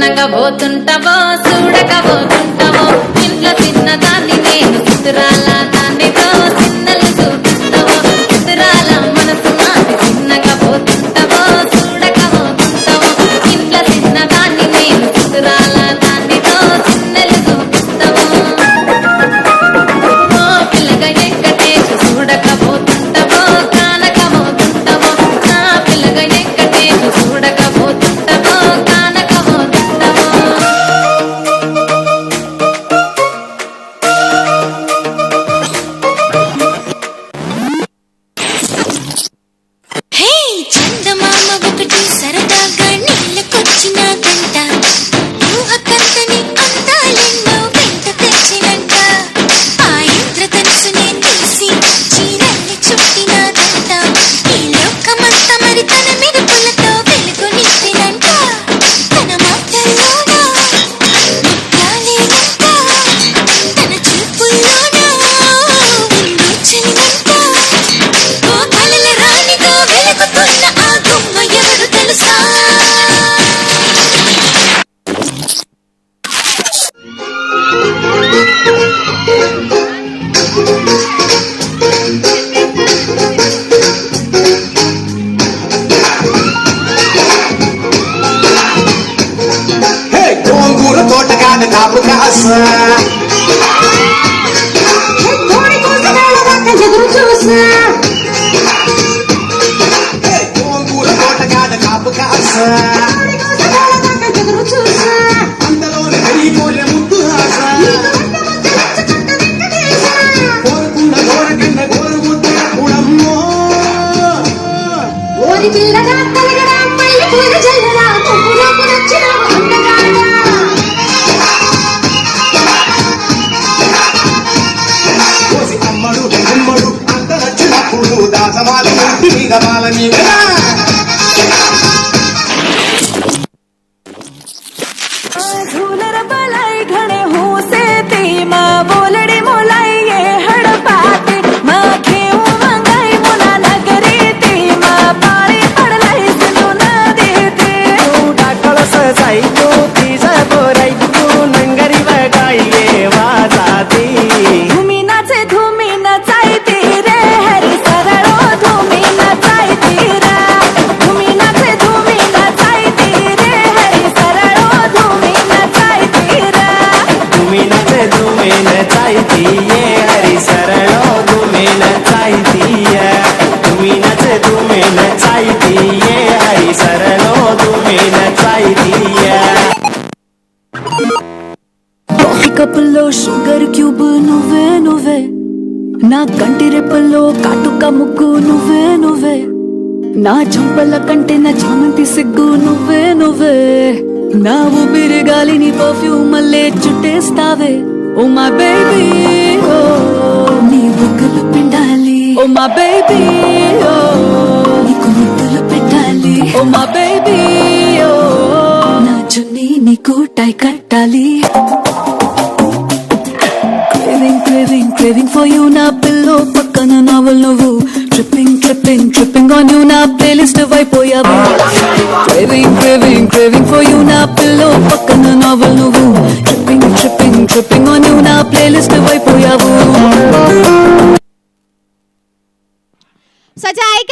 తిన్నగబోతుంటావో చూడకబోతుంటావో ఇంట్లో తిన్నదాన్ని నేను సుతురాల దాన్నితో చిన్నలు చూపిస్తావో సుతురాల మనసు నాది తిన్నగబోతుంటావో చూడకబోతుంటావో ఇంట్లో తిన్నదాన్ని నేను సుతురాల దాన్నితో చిన్నలు చూపిస్తావో ఓ పిల్లగా ఎక్కటేసి చూడకబోతుంటావో కానకబోతుంటావో నా పిల్లగా ఎక్కటేసి చూడకబోతుంటావో Kapu kaasa thodi kosagala rakka jaduru chusa gongura kotagada kapu kaasa thodi kosagala rakka jaduru chusa andalone heri pole muttu haasa korkunda gorakanna goru muttu kudammo ori pillaga talagada malli poola jallada kopula kunachina andagada दासमाल मूर्ति मीदमाल मीदना झूलर बलाई घणे हो से तीमा बोलड़ी मोलाई ये हड़पाते माँ खेऊ मंगाई मुना नगरी तीमा पारी पड़लाई सुनो न देते डाकळ सजाई तू तीजा बोराई तू नंगरी बगाई ये वाजाती धूमी नचाई रे हरी सरळो धूमी नचाई रे धूमी नचाई रे हरी सरळो धूमी नचाई रे तुम्ही नचाई ये हरी सरळो तुम्ही नचाई तुम्ही नचाई ये हरी सरळो तुम्ही नचाई కాఫీ కప్పుల్లో షుగర్ క్యూబ్ నువ్వే నువ్వే నా కంటి రెప్పల్లో కాటుక ముగ్గు నువ్వే నువ్వే నా చంపల కంటే నా చామంతి సిగ్గు నువ్వే నువ్వే నా ఊపిరి గాలిని పర్ఫ్యూమ్ మల్లే చుట్టేస్తావే ఓ మై బేబీ ఓ నీ బుగ్గలు పిండాలి ఓ మై బేబీ ఓ నీకు ముద్దులు పెట్టాలి ఓ మై బేబీ ఓ నా చున్నీ నీకు టై కట్టాలి Craving for you na pillow pakkana novel nuvu tripping on you na playlist vaipoyavu craving for you na pillow pakkana novel nuvu tripping on you na playlist vaipoyavu सजाएगा